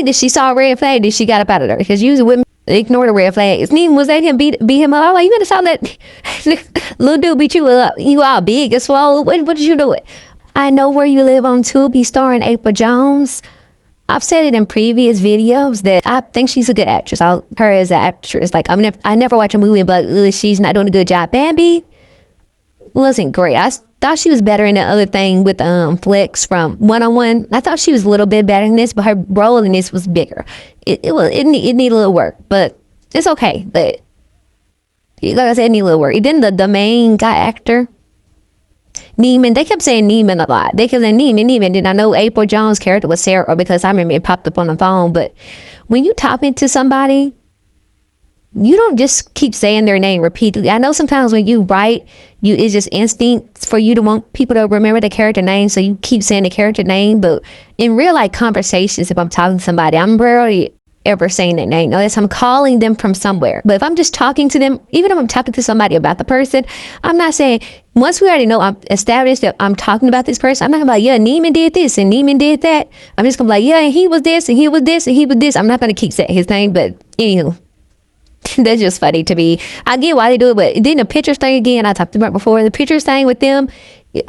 think that she saw a red flag, that she got up out of there, because usually women ignore the red flags. Neiman was at him, beat him up. I'm like, you better saw that little dude beat you up. You all big and swole. What did you do it? I Know Where You Live on Tubi, starring APRYL Jones. I've said it in previous videos that I think she's a good actress. Her as an actress, like I never watch a movie, but she's not doing a good job. BAMBI wasn't great. I thought she was better in the other thing with Flex from One-on-One. I thought she was a little bit better in this, but her role in this was bigger. It needed a little work, but it's okay. But like I said, it needed a little work. Then the main guy actor, Neiman, they kept saying Neiman a lot. They kept saying Neiman. Then I know APRYL Jones' character was Sarah, because I remember it popped up on the phone. But when you talk into somebody, you don't just keep saying their name repeatedly. I know sometimes when you write, it's just instinct for you to want people to remember the character name, so you keep saying the character name. But in real life conversations, if I'm talking to somebody, I'm rarely ever saying their name. Unless I'm calling them from somewhere. But if I'm just talking to them, even if I'm talking to somebody about the person, I'm not saying, once we already know, I'm established that I'm talking about this person, I'm not gonna be like, yeah, Neiman did this and Neiman did that. I'm just gonna be like, yeah, and he was this and he was this and he was this. I'm not gonna keep saying his name, but anywho. That's just funny to me. I get why they do it, but then the pictures thing again, I talked about before, the pictures thing with them,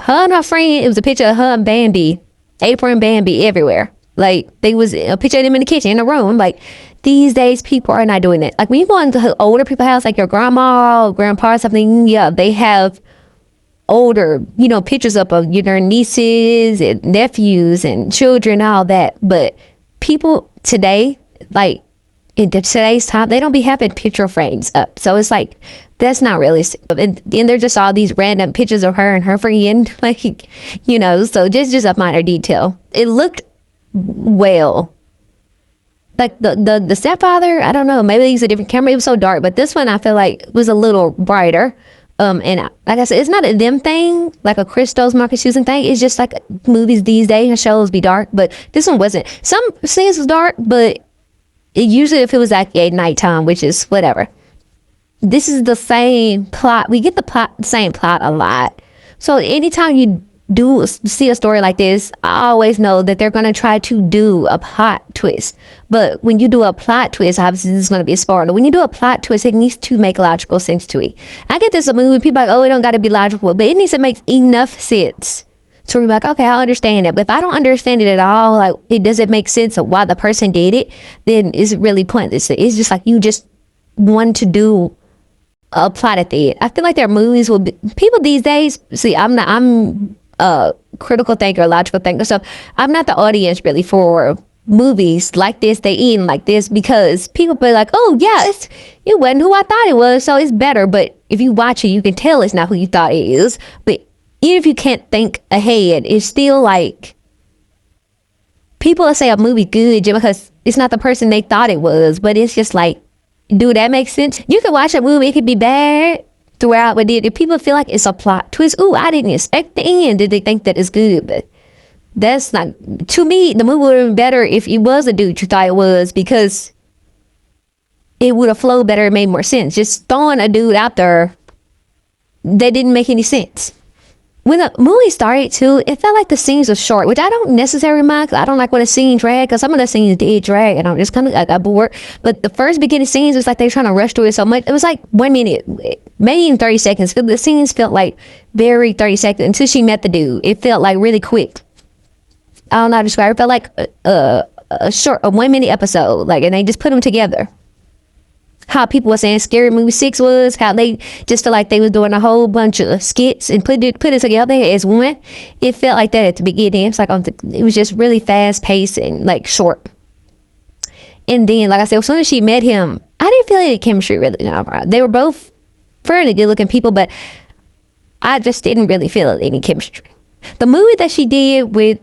her and her friend, it was a picture of her and BAMBI, APRYL and BAMBI everywhere. Like, they was a picture of them in the kitchen, in the room. Like, these days, people are not doing it. Like, when you go into older people's house, like your grandma or grandpa or something, yeah, they have older, pictures up of their nieces and nephews and children, all that. But people today, like, in today's time, they don't be having picture frames up. So it's like, that's not realistic. And they're just all these random pictures of her and her friend, like, so just a minor detail. It looked well. Like the stepfather, I don't know, maybe he's a different camera. It was so dark, but this one I feel like was a little brighter. And like I said, it's not a them thing, like a Christos Marcus Houston thing. It's just like movies these days and shows be dark, but this one wasn't. Some scenes was dark, but usually if it was like at nighttime, which is whatever. This is the same plot. We get the same plot a lot. So anytime you do see a story like this, I always know that they're going to try to do a plot twist. But when you do a plot twist, obviously this is going to be a spoiler. When you do a plot twist, it needs to make logical sense to it. I get this a movie, people are like, oh, it don't got to be logical, but it needs to make enough sense to be like, okay, I understand it. But if I don't understand it at all, like it doesn't make sense of why the person did it, then it's really pointless. It's just like you just want to do a plot at the end. I feel like their movies will be, people these days, see, I'm a critical thinker, logical thinker, so I'm not the audience really for movies like this. They end like this because people be like, oh yeah, it wasn't who I thought it was, so it's better. But if you watch it, you can tell it's not who you thought it is. But even if you can't think ahead, it's still like people will say a movie good just because it's not the person they thought it was. But it's just like, do that make sense? You can watch a movie, it could be bad throughout, but if people feel like it's a plot twist, ooh, I didn't expect the end, did they think that it's good? But that's not, to me, the movie would have been better if it was a dude you thought it was, because it would have flowed better and made more sense. Just throwing a dude out there that didn't make any sense. When the movie started too, it felt like the scenes were short, which I don't necessarily mind, because I don't like when a scene drag, because some of the scenes did drag and I'm just kind of I got bored. But the first beginning scenes was like they were trying to rush through it so much. It was like 1 minute, maybe in 30 seconds. The scenes felt like very 30 seconds until she met the dude. It felt like really quick. I don't know how to describe it. It felt like a 1 minute episode, like, and they just put them together. How people were saying Scary Movie 6 was, how they just felt like they was doing a whole bunch of skits and put it together as one. It felt like that at the beginning. It's like it was just really fast paced and like short. And then, like I said, as soon as she met him, I didn't feel any chemistry really. They were both fairly good looking people, but I just didn't really feel any chemistry. The movie that she did with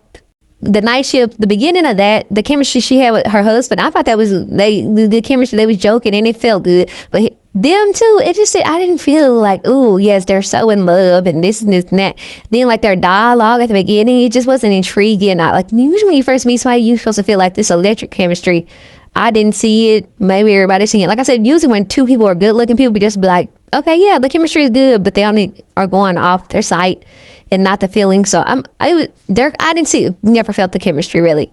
the night shift, the beginning of that, the chemistry she had with her husband, I thought that was the chemistry. They was joking and it felt good. But them too, it just, I didn't feel like, oh yes, they're so in love and this and this and that. Then like their dialogue at the beginning, it just wasn't intriguing. Like usually when you first meet somebody, you're supposed to feel like this electric chemistry. I didn't see it. Maybe everybody's seeing it. Like I said, usually when two people are good looking, people just be like, okay, yeah, the chemistry is good, but they only are going off their site and not the feeling. So I didn't see it. Never felt the chemistry really.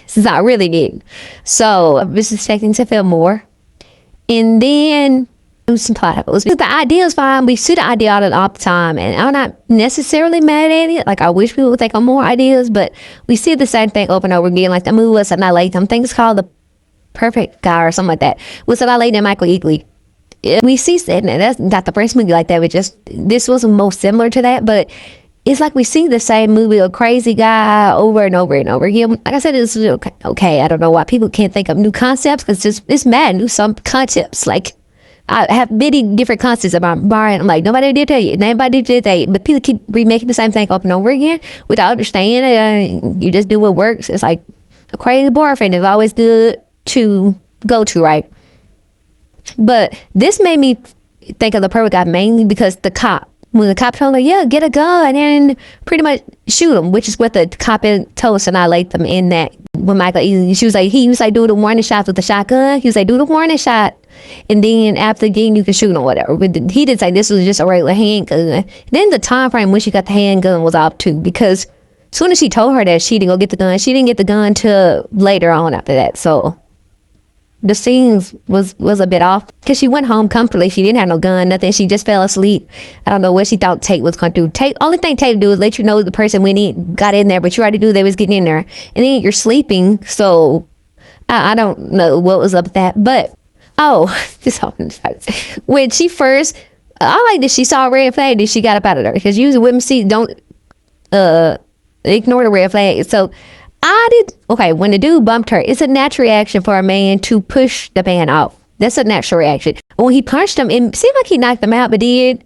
Since I really did. So I was expecting to feel more. And then some plot holes. The idea is fine. We see the idea all the time, and I'm not necessarily mad at it. Like, I wish people would think on more ideas, but we see the same thing over and over again. Like, the movie was Annihilate. I think it's called The Perfect Guy or something like that. Was Annihilate and Michael Eagley. We see that, and that's not the first movie like that. But just this was most similar to that, but it's like we see the same movie, a crazy guy, over and over and over again. Like I said, it's okay. I don't know why people can't think of new concepts, because it's mad new some concepts. Like, I have many different concepts about Brian. I'm like, nobody did that yet. Nobody did that yet. But people keep remaking the same thing over and over again without understanding. You just do what works. It's like a crazy boyfriend is always good to go to, right? But this made me think of The Perfect Guy mainly because the cop, when the cop told her, yeah, get a gun and pretty much shoot him, which is what the cop told us to annihilate them in that. When Michael, he was like, do the warning shots with the shotgun. He was like, do the warning shot. And then after the game, you can shoot him or whatever. But he did say this was just a regular handgun. Then the time frame when she got the handgun was off too, because as soon as she told her that she didn't go get the gun, she didn't get the gun till later on after that. So the scenes was a bit off, because she went home comfortably. She didn't have no gun, nothing. She just fell asleep. I don't know what she thought Tate was going to do. Tate, only thing Tate do is let you know the person got in there, but you already knew they was getting in there. And then you're sleeping, so I don't know what was up with that. But when she first, I like that she saw a red flag, that she got up out of there, because usually women don't ignore the red flag. So when the dude bumped her, it's a natural reaction for a man to push the man off. That's a natural reaction. When he punched him, it seemed like he knocked him out, but he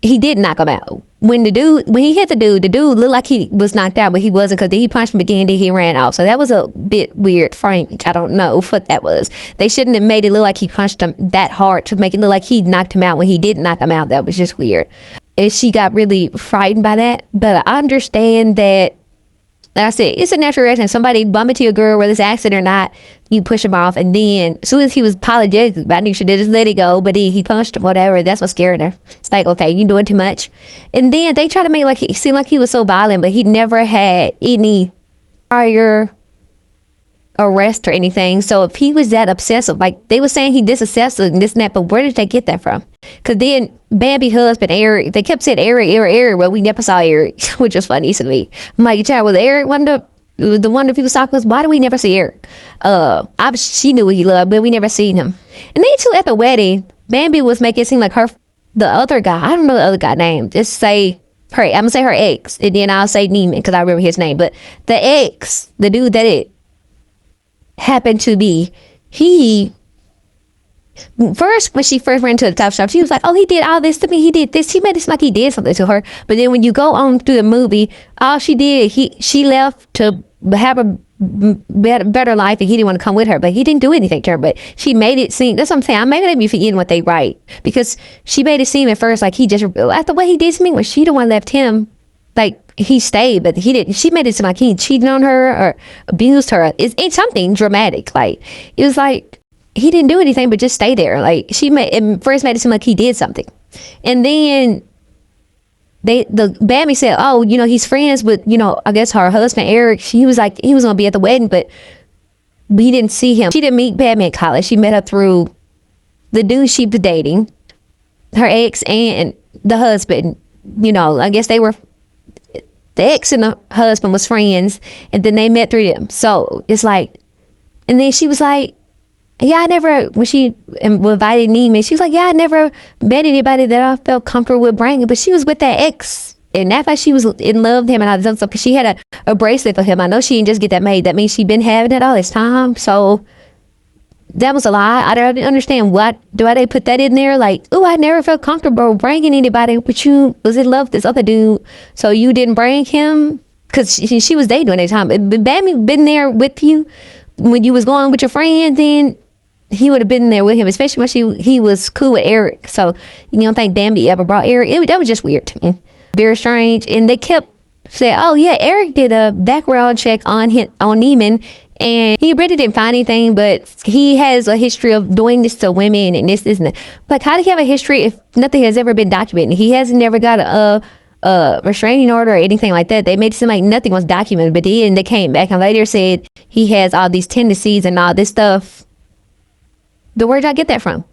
did knock him out. When he hit the dude looked like he was knocked out, but he wasn't, because he punched him again, then he ran off. So that was a bit weird framing. I don't know what that was. They shouldn't have made it look like he punched him that hard to make it look like he knocked him out when he didn't knock him out. That was just weird. And she got really frightened by that. But I understand that, like I said, it's a natural reaction. Somebody bump into a girl, whether it's accident or not, you push him off, and then as soon as he was apologetic about it, you should just let it go, but he punched him, whatever. That's what scared her. It's like, okay, you doing too much. And then they try to make it seem like he was so violent, but he never had any prior arrest or anything. So if he was that obsessive, like they were saying he this obsessive and this and that, but where did they get that from? Because then Bambi husband Eric, they kept saying Eric, well, we never saw Eric, which was funny to me. I'm like, child, was Eric the one that people talking was, why do we never see Eric? She knew what he loved, but we never seen him. And then too, at the wedding, Bambi was making it seem like the other guy, I don't know the other guy name, just say her, I'm gonna say her ex, and then I'll say Neiman because I remember his name, but the ex, the dude that it happened to be, first, when she first ran to the top shop, she was like, oh, he did all this to me, he did this, he made it seem like he did something to her. But then when you go on through the movie, all she did, she left to have a better life, and he didn't want to come with her, but he didn't do anything to her. But she made it seem, that's what I'm saying, I maybe be forgetting what they write, because she made it seem at first like he just, after what he did to me, when she the one left him, like he stayed, but he didn't. She made it seem like he cheated on her or abused her. It's something dramatic. Like, it was like he didn't do anything but just stay there. Like, first made it seem like he did something, and then the Bambi said, oh, he's friends with, I guess her husband Eric. He was like, he was gonna be at the wedding, but we didn't see him. She didn't meet Bambi in college. She met her through the dude she was dating, her ex and the husband. I guess they were. The ex and the husband was friends, and then they met through them. So it's like, and then she was like, yeah, I never, when she invited Neiman, she was like, yeah, I never met anybody that I felt comfortable with bringing, but she was with that ex, and that's why she was in love with him and all this other stuff, because she had a bracelet for him. I know she didn't just get that made. That means she been having it all this time. So that was a lie. I don't understand why they put that in there. Like, oh, I never felt comfortable bringing anybody, but you was in love with this other dude, so you didn't bring him, because she was dating at the time. But Bambi been there with you when you was going with your friend, then he would have been there with him, especially when he was cool with Eric. So you don't think Bambi ever brought Eric? That was just weird to me, very strange. And they kept saying, oh yeah, Eric did a background check on Neiman, and he really didn't find anything, but he has a history of doing this to women and this and that. But how do he have a history if nothing has ever been documented? He hasn't never got restraining order or anything like that. They made it seem like nothing was documented, but then they came back and later said he has all these tendencies and all this stuff. Where'd y'all get that from?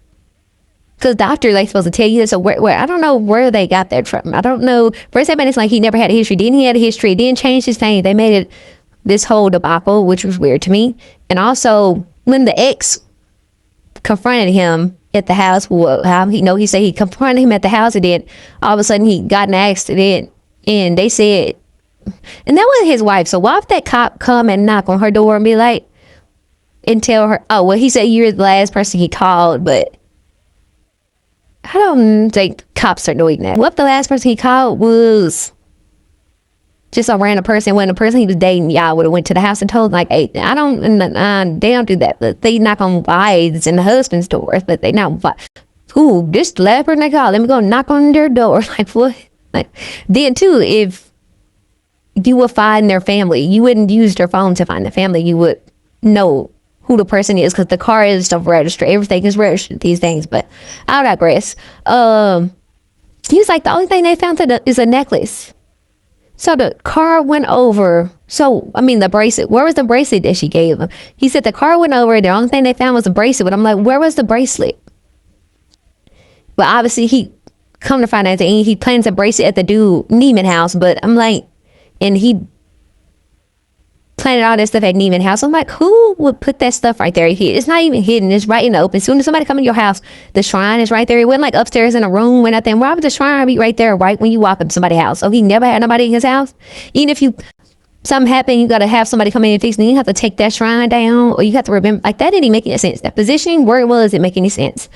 Because doctor, like, supposed to tell you this. So where I don't know where they got that from. I don't know. First, they made it like he never had a history. Then he had a history. Then changed his thing. They made it this whole debacle, which was weird to me. And also, when the ex confronted him at the house, he said he confronted him at the house, and then all of a sudden he got in an accident, and they said, and that wasn't his wife. So why if that cop come and knock on her door and be like, and tell her, oh, well, he said you're the last person he called, but I don't think cops are doing that. What if the last person he called was just a random person, when the person he was dating, y'all would have went to the house and told, like, hey, they don't do that. But they knock on wives and husbands' doors, but they not, ooh, this the last person they call, let me go knock on their door. Like, what? Like, then too, if you would find their family, you wouldn't use their phone to find the family. You would know who the person is, because the car is stuff registered. Everything is registered, these things. But I digress. He was like, the only thing they found is a necklace. So the car went over. So, I mean, the bracelet. Where was the bracelet that she gave him? He said the car went over. The only thing they found was a bracelet. But I'm like, where was the bracelet? But obviously, he come to find out that he plans a bracelet at the dude Neiman house. But I'm like, and he planted all that stuff at Neiman house. I'm like, who would put that stuff right there? It's not even hidden. It's right in the open. As soon as somebody come in your house, the shrine is right there. It wasn't like upstairs in a room or nothing. Why would the shrine be right there right when you walk up to somebody's house? So he never had nobody in his house. Even if something happened, you got to have somebody come in and fix it. You have to take that shrine down, or you have to remember. Like, that didn't make any sense. That positioning, where it was, didn't make any sense.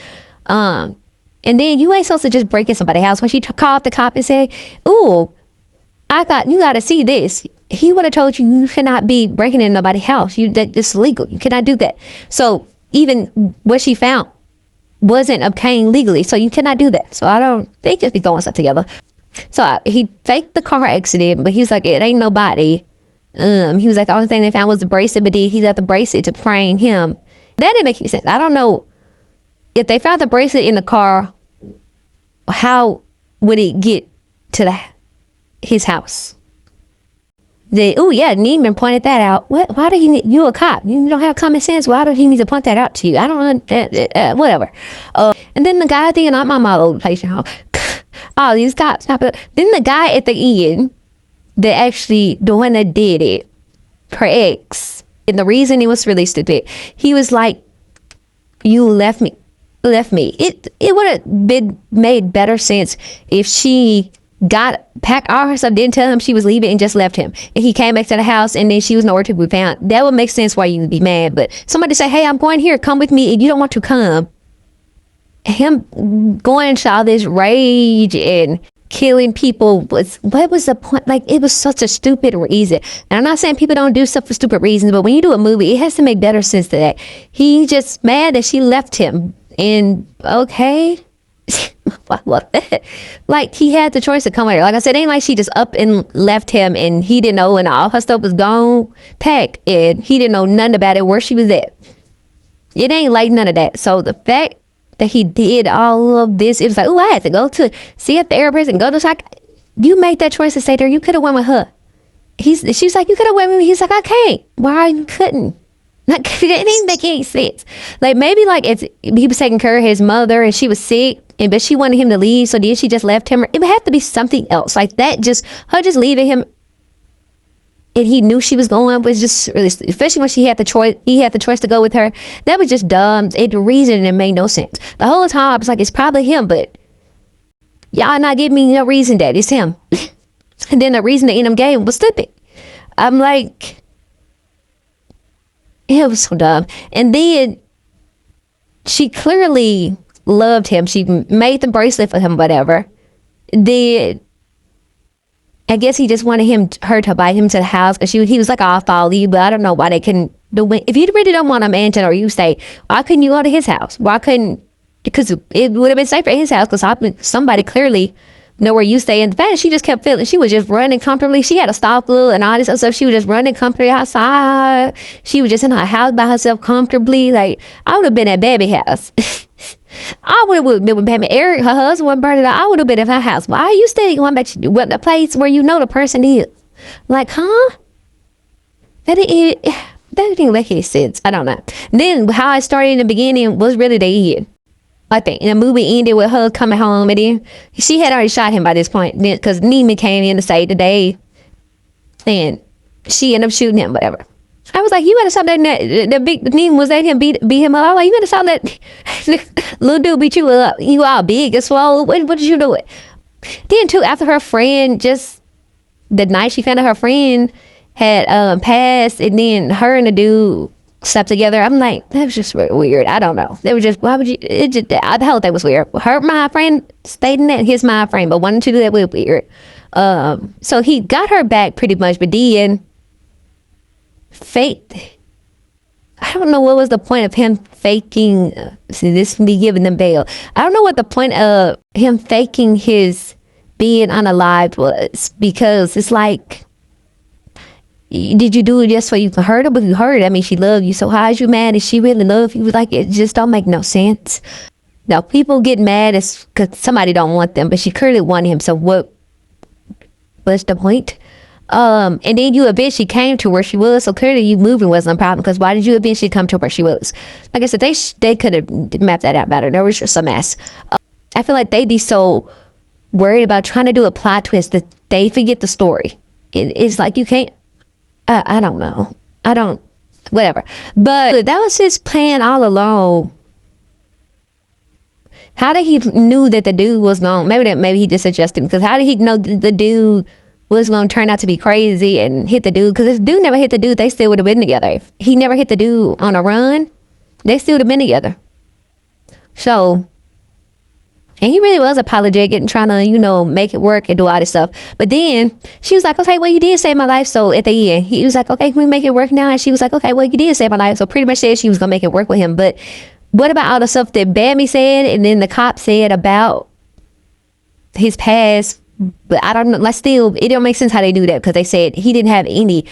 And then you ain't supposed to just break in somebody's house. When she called the cop and said, ooh, I thought you got to see this. He would have told you cannot be breaking in nobody's house. That's illegal. You cannot do that. So even what she found wasn't obtained legally. So you cannot do that. So they just be throwing stuff together. So he faked the car accident, but he was like, it ain't nobody. He was like, the only thing they found was the bracelet, but then he got the bracelet to frame him. That didn't make any sense. I don't know if they found the bracelet in the car, how would it get to his house? Neiman pointed that out. Why do you a cop? You don't have common sense. Why do he need to point that out to you? I don't know. Whatever. And then the guy thinking, I'm my old place now. Oh, these cops. Then the guy at the end, the one that did it, her ex, and the reason it was really stupid, he was like, you left me. It would have been made better sense if she packed all her stuff, didn't tell him she was leaving, and just left him. And he came back to the house, and then she was nowhere to be found. That would make sense why you would be mad. But somebody say, hey, I'm going here, come with me, and you don't want to come. Him going into all this rage and killing people, what was the point? Like, it was such a stupid reason. And I'm not saying people don't do stuff for stupid reasons, but when you do a movie, it has to make better sense to that. He just mad that she left him. And okay. What? Like, he had the choice to come with her. Like I said, it ain't like she just up and left him and he didn't know, and all her stuff was gone, packed, and he didn't know nothing about it, where she was at. It ain't like none of that. So the fact that he did all of this, it was like, oh, I had to go to see a therapist and go to you made that choice to stay there. You could have went with her. She's like, you could have went with me. He's like, I can't. Why you couldn't? It didn't make any sense. Like, maybe like if he was taking care of his mother and she was sick, but she wanted him to leave, so then she just left him. It would have to be something else like that. Her just leaving him, and he knew she was going, was just really, especially when he had the choice to go with her. That was just dumb. The reason, it made no sense. The whole time I was like, it's probably him, but y'all not giving me no reason that it's him. And then the reason the end gave was stupid. I'm like, it was so dumb. And then she clearly loved him. She made the bracelet for him, whatever. Then I guess he just wanted her to buy him to the house, because he was like, I'll follow you, but I don't know why they couldn't do it. If you really don't want a mansion, or you stay, why couldn't you go to his house? Why couldn't? Because it would have been safer at his house, because somebody clearly know where you stay. And the fact that she just kept feeling, she was just running comfortably. She had a stop little and all this other stuff. She was just running comfortably outside. She was just in her house by herself comfortably. Like, I would have been at Baby house. I would have been with Baby. Eric, her husband, burned it out. I would have been at her house. Why are you staying going back to the place where you know the person is? Like, huh? That didn't make any sense. I don't know. Then how I started in the beginning was really the end. I think. And the movie ended with her coming home, and then she had already shot him by this point. Then, because Neiman came in to say today, and she ended up shooting him, whatever. I was like, you better stop that. The big Neiman was at him, beat him up. I was like, you better stop that little dude beat you up. You all big and swole. What did you do it? Then too, after her friend, just the night she found out her friend had passed, and then her and the dude slept together. I'm like, that was just weird. I don't know. They were just, why would you? It just, the whole thing was weird. Her my friend stayed in that. His my friend, but wanted to do that was weird. So he got her back pretty much, but then fake. I don't know what was the point of him faking. See, this can be giving them bail. I don't know what the point of him faking his being unalived was, because it's like, did you do it just so you can hurt her? But you hurt her, I mean, she loved you. So how is you mad? Is she really love you? Like, it just don't make no sense. Now, people get mad because somebody don't want them, but she clearly wanted him. So what's the point? And then you eventually came to where she was. So clearly you moving wasn't a problem, because why did you eventually come to where she was? Like I said, they could have mapped that out better. There was just a mess. I feel like they be so worried about trying to do a plot twist that they forget the story. It's like you can't. I don't know. Whatever. But that was his plan all along. How did he knew that the dude was going? Maybe he just adjusted, because how did he know the dude was going to turn out to be crazy and hit the dude? Because if the dude never hit the dude, they still would have been together. If he never hit the dude on a run, they still would have been together. So, and he really was apologetic and trying to, make it work and do all this stuff. But then she was like, okay, well, you did save my life. So at the end, he was like, okay, can we make it work now? And she was like, okay, well, you did save my life. So pretty much said she was going to make it work with him. But what about all the stuff that BAMBI said and then the cop said about his past? But I don't know. Like, still, it don't make sense how they do that, because they said he didn't have any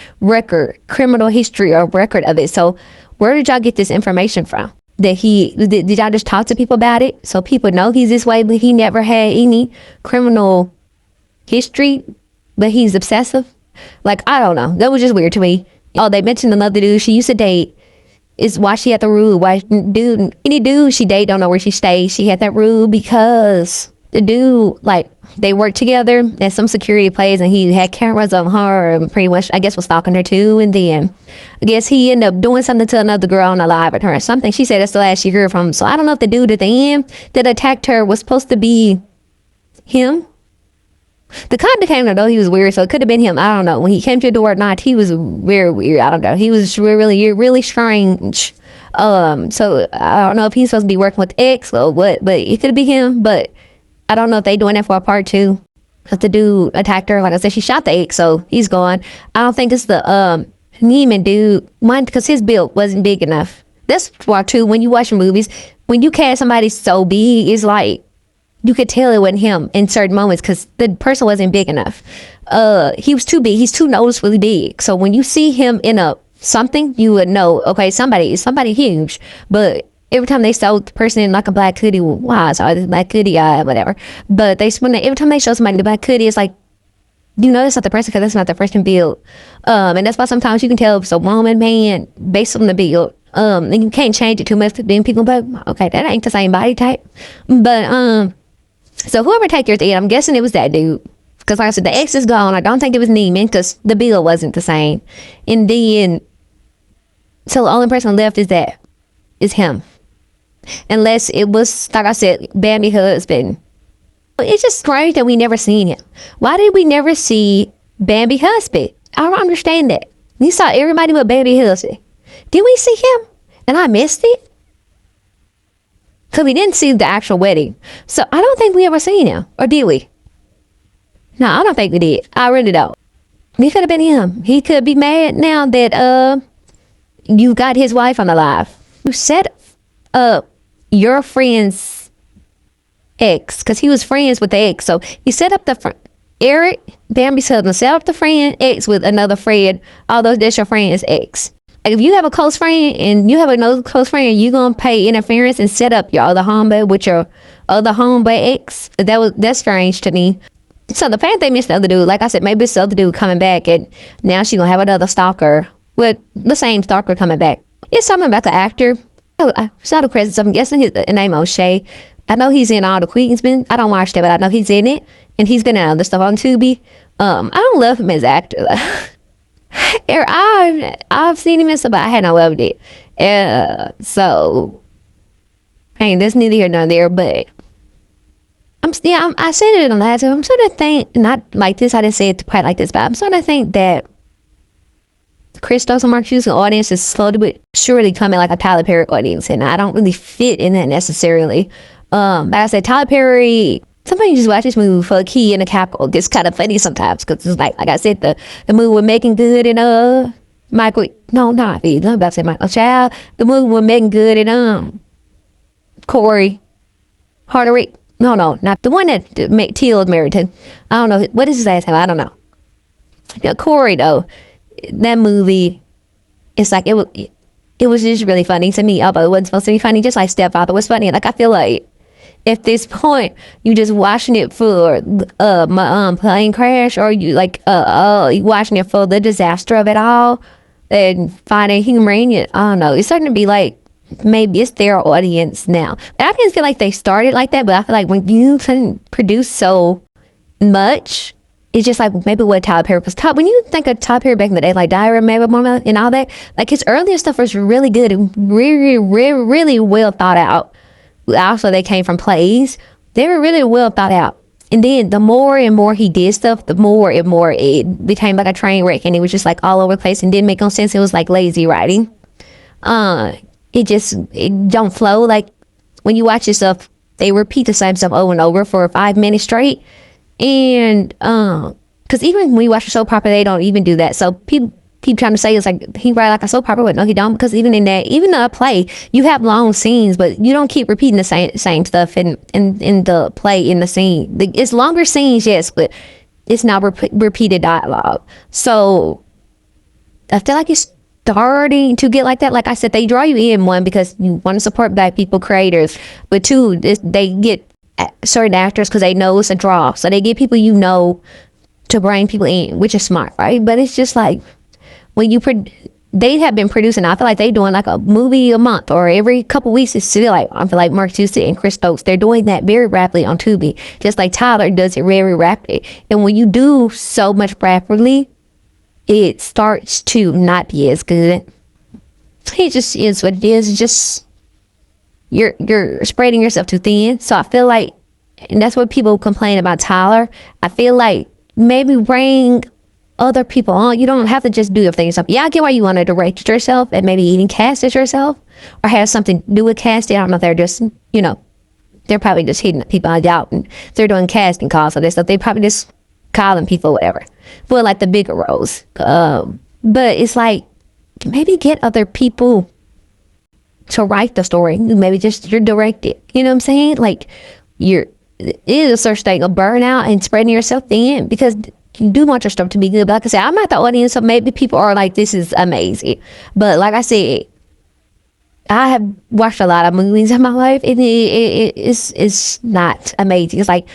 criminal history or record of it. So where did y'all get this information from? That did y'all just talk to people about it so people know he's this way, but he never had any criminal history, but he's obsessive? Like, I don't know. That was just weird to me. Oh, they mentioned another dude she used to date. Is why she had the rule. Why any dude she date don't know where she stays. She had that rule because the dude, like, they worked together at some security place, and he had cameras on her and pretty much, I guess, was stalking her too. And then I guess he ended up doing something to another girl on the live with her or something. She said that's the last she heard from him. So I don't know if the dude at the end that attacked her was supposed to be him. The cop that came to the door, he was weird, so it could have been him. I don't know. When he came to the door at night, he was very weird. I don't know. He was really strange. So I don't know if he's supposed to be working with X or what, but it could be him. But I don't know if they doing that for a part two. Cause the dude attacked her. Like I said, she shot the X, so he's gone. I don't think it's the Neiman dude. One, because his build wasn't big enough. That's why too. When you watch movies, when you cast somebody so big, it's like you could tell it wasn't him in certain moments, because the person wasn't big enough. He was too big. He's too noticeably big. So when you see him in something, you would know, okay, somebody huge. But every time they saw the person in like a black hoodie, wow, so this black hoodie, whatever. But every time they show somebody in the black hoodie, it's like, you know, that's not the person, because that's not the person build. And that's why sometimes you can tell if it's a woman, man, based on the build. And you can't change it too much, then people go, okay, that ain't the same body type. But so whoever take yours in, I'm guessing it was that dude. Because like I said, the X is gone. I don't think it was Neiman, because the bill wasn't the same. And then, so the only person left is him. Unless it was, like I said, BAMBI husband. It's just strange that we never seen him. Why did we never see BAMBI husband? I don't understand that. We saw everybody but BAMBI husband. Did we see him? And I missed it? Because we didn't see the actual wedding. So I don't think we ever seen him. Or did we? No, I don't think we did. I really don't. He could have been him. He could be mad now that you got his wife on the live. You set up your friends ex, because he was friends with the ex. So he set up the Eric, Bambi's husband, set up the friend ex with another friend, although that's your friend's ex. Like, if you have a close friend and you have another close friend, you gonna pay interference and set up your other homeboy with your other homeboy ex. That's strange to me. So the fact they missed the other dude, like I said, maybe it's the other dude coming back, and now she gonna have another stalker with the same stalker coming back. It's something about the actor. I saw the credits. I'm guessing his name O'Shea. I know he's in all the Queensmen. I don't watch that, but I know he's in it, and he's been in other stuff on Tubi. I don't love him as an actor. I've seen him in stuff, but I had no love it. So, hey, that's neither here nor there. But I said it in the last time. I'm sort of think, not like this. I didn't say it quite like this, but I'm sort of think that Christos and Mark Houston audience is slowly but surely coming like a Tyler Perry audience, and I don't really fit in that necessarily. Like I said, Tyler Perry. Sometimes you just watch this movie for a key and a capital. It's kind of funny sometimes because it's like I said, the movie with Megan Good and Michael. No, not me. I'm about to say Michael Child. The movie with Megan Good and Corey Hardwick. No, not the one that Teal is married to. I don't know what is his last name. I don't know. Yeah, Corey though. That movie, it's like it was just really funny to me. Although it wasn't supposed to be funny, just like Stepfather was funny. Like I feel like at this point you just watching it for my plane crash, or you like you watching it for the disaster of it all and finding humor in it. I don't know. It's starting to be like maybe it's their audience now. And I didn't feel like they started like that, but I feel like when you can produce so much, it's just like maybe what Tyler Perry was top. When you think of Tyler Perry back in the day, like Diary of Mary Mama and all that, like his earlier stuff was really good and really, really, really well thought out. Also, they came from plays. They were really well thought out. And then the more and more he did stuff, the more and more it became like a train wreck, and it was just like all over the place and didn't make no sense. It was like lazy writing. It don't flow. Like when you watch this stuff, they repeat the same stuff over and over for 5 minutes straight. And because even when you watch a soap opera, they don't even do that. So people keep trying to say it's like he write like a soap opera, but no, he don't. Because even in a play, you have long scenes, but you don't keep repeating the same stuff in the play, in the scene. It's longer scenes, yes, but it's not repeated dialogue. So I feel like it's starting to get like that. Like I said, they draw you in, one, because you want to support Black people creators, but two, they get certain actors because they know it's a draw, so they get people to bring people in, which is smart, right? But it's just like when they have been producing, I feel like they doing like a movie a month or every couple weeks. It's still like, I feel like Mark Houston and Chris Stokes, they're doing that very rapidly on Tubi, just like Tyler does it very rapidly. And when you do so much rapidly, it starts to not be as good. It just is what it is. It's just you're spreading yourself too thin. So I feel like, and that's what people complain about Tyler. I feel like maybe bring other people on. You don't have to just do everything yourself. Yeah, I get why you want to direct it yourself and maybe even cast it yourself or have something to do with casting. I don't know if they're just, they're probably just hitting people out and they're doing casting calls or this stuff. They probably just calling people, whatever, for like the bigger roles. But it's like, maybe get other people to write the story. Maybe just you're directed. You know what I'm saying? Like it is a certain thing of burnout and spreading yourself thin, because you do want your stuff to be good. But like I said, I'm not the audience, so maybe people are like, this is amazing. But like I said, I have watched a lot of movies in my life, and it's not amazing. It's like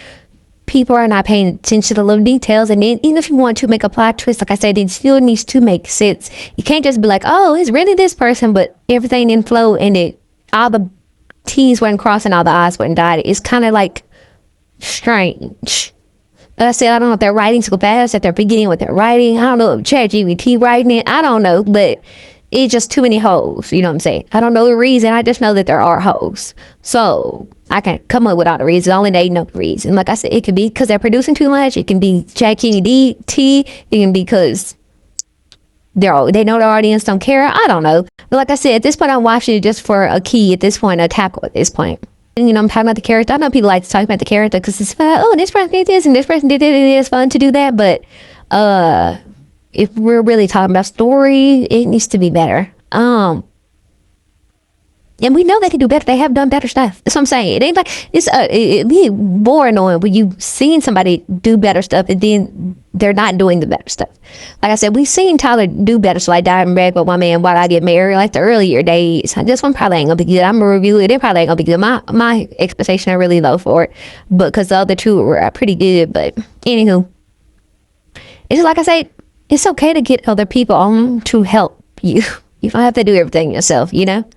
people are not paying attention to the little details. And then even if you want to make a plot twist, like I said, it still needs to make sense. You can't just be like, oh, it's really this person, but everything didn't flow, and all the T's weren't crossing, all the I's weren't dotted. It's kind of like strange. Like I said, I don't know if they're writing so fast, if they're beginning with their writing. I don't know if ChatGPT writing it. I don't know, but it's just too many holes. You know what I'm saying? I don't know the reason. I just know that there are holes. So I can't come up with all the reasons. Only they know the reason. Like I said, it could be because they're producing too much. It can be ChatGPT. It can be because they know their audience don't care. I don't know. But like I said, at this point, I'm watching it just for a key at this point, a tackle at this point. And, I'm talking about the character. I know people like to talk about the character because it's fun. Oh, this person did this and this person did it. It's fun to do that. But if we're really talking about story, it needs to be better. And we know they can do better. They have done better stuff. That's what I'm saying. It ain't like it'd be more annoying when you seen somebody do better stuff and then they're not doing the better stuff. Like I said, we've seen Tyler do better. So like Diamond Red with my man While I Get Married, like the earlier days. This one probably ain't gonna be good. I'm gonna review it. It probably ain't gonna be good. My expectations are really low for it, but because the other two were pretty good. But anywho, it's just like I say, it's okay to get other people on to help you. You don't have to do everything yourself, you know?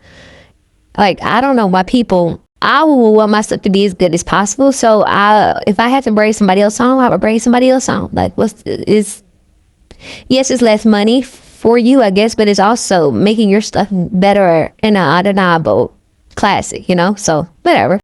Like, I don't know why people, I will want my stuff to be as good as possible. So if I had to braid somebody else on, I would braid somebody else on. Like, yes, it's less money for you, I guess, but it's also making your stuff better and undeniable classic, you know? So whatever.